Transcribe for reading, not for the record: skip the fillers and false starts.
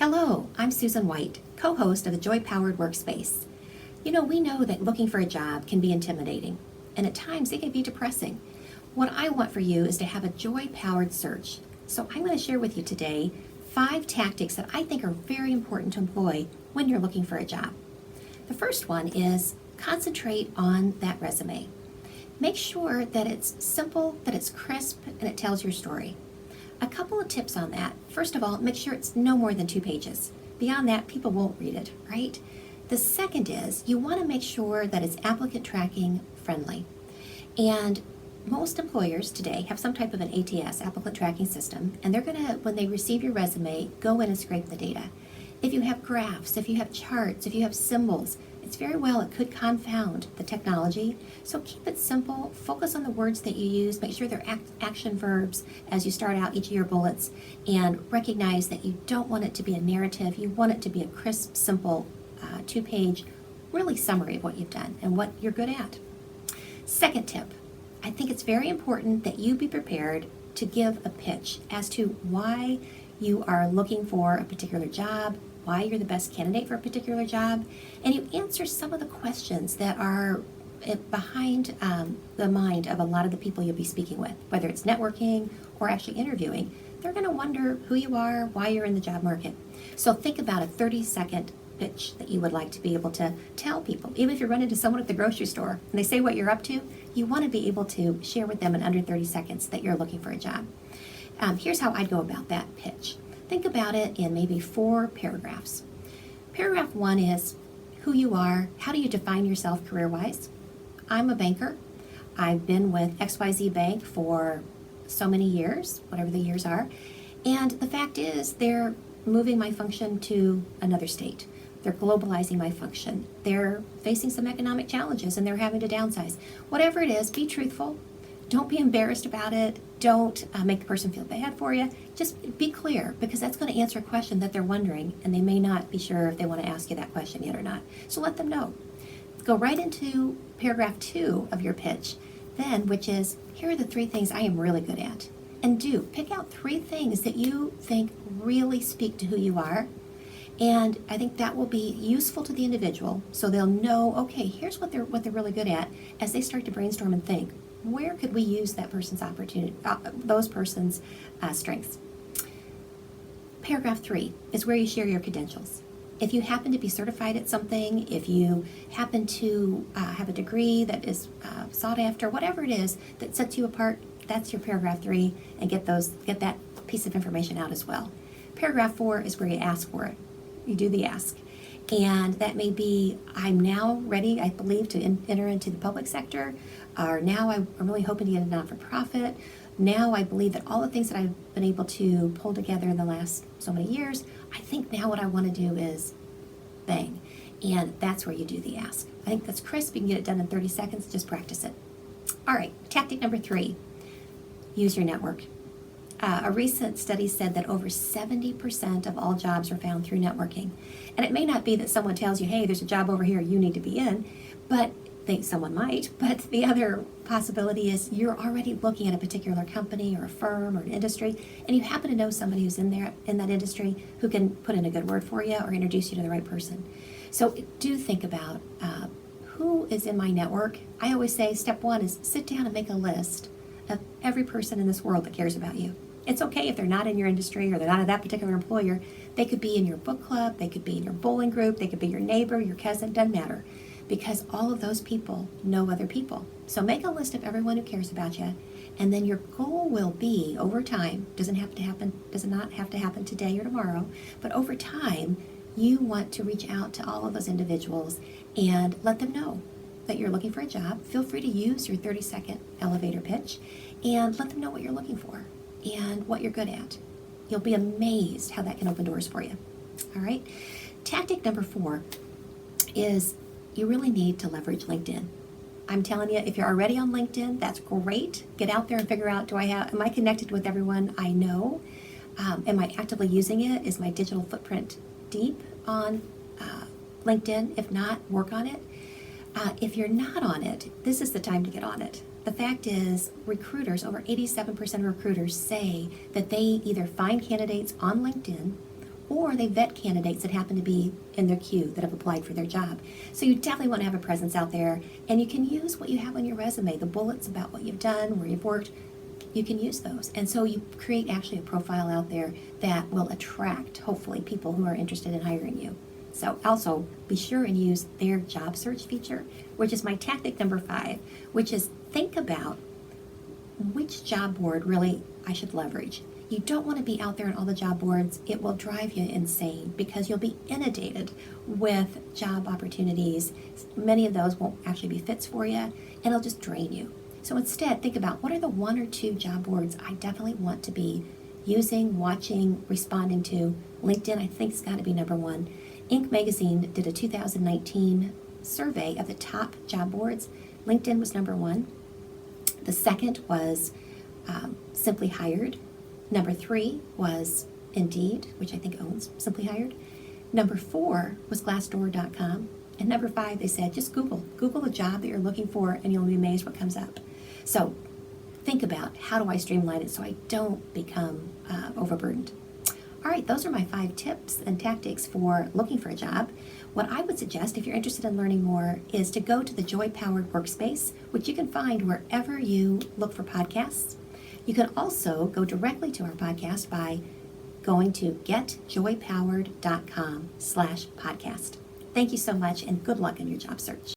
Hello, I'm Susan White, co-host of the JoyPowered Workspace. We know that looking for a job can be intimidating, and at times it can be depressing. What I want for you is to have a joy-powered search. So I'm going to share with you today 5 tactics that I think are very important to employ when you're looking for a job. The first one is concentrate on that resume. Make sure that it's simple, that it's crisp, and it tells your story. A couple of tips on that. First of all, make sure it's no more than 2 pages. Beyond that, people won't read it, right? The second is you want to make sure that it's applicant tracking friendly. And most employers today have some type of an ATS, applicant tracking system, and they're going to, when they receive your resume, go in and scrape the data. If you have graphs, if you have charts, if you have symbols, it's very well, it could confound the technology. So keep it simple, focus on the words that you use, make sure they're action verbs as you start out each of your bullets, and recognize that you don't want it to be a narrative, you want it to be a crisp, simple 2-page, really summary of what you've done and what you're good at. Second tip, I think it's very important that you be prepared to give a pitch as to why you are looking for a particular job, why you're the best candidate for a particular job, and you answer some of the questions that are behind the mind of a lot of the people you'll be speaking with, whether it's networking or actually interviewing. They're going to wonder who you are, why you're in the job market. So think about a 30-second pitch that you would like to be able to tell people. Even if you run into someone at the grocery store and they say what you're up to, you want to be able to share with them in under 30 seconds that you're looking for a job. Here's how I'd go about that pitch. Think about it in maybe 4 paragraphs. Paragraph 1 is who you are, how do you define yourself career-wise? I'm a banker. I've been with XYZ Bank for so many years, whatever the years are, and the fact is they're moving my function to another state. They're globalizing my function. They're facing some economic challenges and they're having to downsize. Whatever it is, be truthful. Don't be embarrassed about it. Don't make the person feel bad for you. Just be clear, because that's going to answer a question that they're wondering, and they may not be sure if they want to ask you that question yet or not. So let them know. Go right into paragraph 2 of your pitch, then, which is, here are the 3 things I am really good at. And pick out 3 things that you think really speak to who you are. And I think that will be useful to the individual, so they'll know, okay, here's what they're really good at, as they start to brainstorm and think, where could we use that person's opportunity, those person's strengths? Paragraph 3 is where you share your credentials. If you happen to be certified at something, if you happen to have a degree that is sought after, whatever it is that sets you apart, that's your paragraph 3, and get that piece of information out as well. Paragraph 4 is where you ask for it. You do the ask. And that may be, I'm now ready, I believe, to enter into the public sector, or now I'm really hoping to get a not-for-profit. Now I believe that all the things that I've been able to pull together in the last so many years, I think now what I want to do is bang. And that's where you do the ask. I think that's crisp. You can get it done in 30 seconds. Just practice it. All right, tactic number 3, use your network. A recent study said that over 70% of all jobs are found through networking. And it may not be that someone tells you, hey, there's a job over here you need to be in, but someone might. But the other possibility is you're already looking at a particular company or a firm or an industry, and you happen to know somebody who's in that industry who can put in a good word for you or introduce you to the right person. So do think about who is in my network. I always say step 1 is sit down and make a list of every person in this world that cares about you. It's okay if they're not in your industry or they're not at that particular employer. They could be in your book club, they could be in your bowling group, they could be your neighbor, your cousin, doesn't matter. Because all of those people know other people. So make a list of everyone who cares about you, and then your goal will be, over time, does not have to happen today or tomorrow, but over time, you want to reach out to all of those individuals and let them know that you're looking for a job. Feel free to use your 30-second elevator pitch and let them know what you're looking for and what you're good at. You'll be amazed how that can open doors for you. All right. Tactic number 4 is you really need to leverage LinkedIn. I'm telling you, if you're already on LinkedIn, that's great. Get out there and figure out, am I connected with everyone I know? Am I actively using it? Is my digital footprint deep on LinkedIn? If not, work on it. If you're not on it, this is the time to get on it. The fact is, recruiters, over 87% of recruiters say that they either find candidates on LinkedIn or they vet candidates that happen to be in their queue that have applied for their job. So you definitely want to have a presence out there, and you can use what you have on your resume, the bullets about what you've done, where you've worked. You can use those. And so you create actually a profile out there that will attract, hopefully, people who are interested in hiring you. So also be sure and use their job search feature, which is my tactic number 5, which is think about which job board really I should leverage. You don't want to be out there on all the job boards. It will drive you insane because you'll be inundated with job opportunities. Many of those won't actually be fits for you, and it'll just drain you. So instead, think about what are the 1 or 2 job boards I definitely want to be using, watching, responding to. LinkedIn, I think, has got to be number 1. Inc. magazine did a 2019 survey of the top job boards. LinkedIn was number 1. The second was Simply Hired. Number 3 was Indeed, which I think owns Simply Hired. Number 4 was Glassdoor.com. And number 5, they said, just Google the job that you're looking for, and you'll be amazed what comes up. So think about, how do I streamline it so I don't become overburdened? All right, those are my 5 tips and tactics for looking for a job. What I would suggest, if you're interested in learning more, is to go to the JoyPowered workspace, which you can find wherever you look for podcasts. You can also go directly to our podcast by going to getjoypowered.com/podcast. Thank you so much, and good luck in your job search.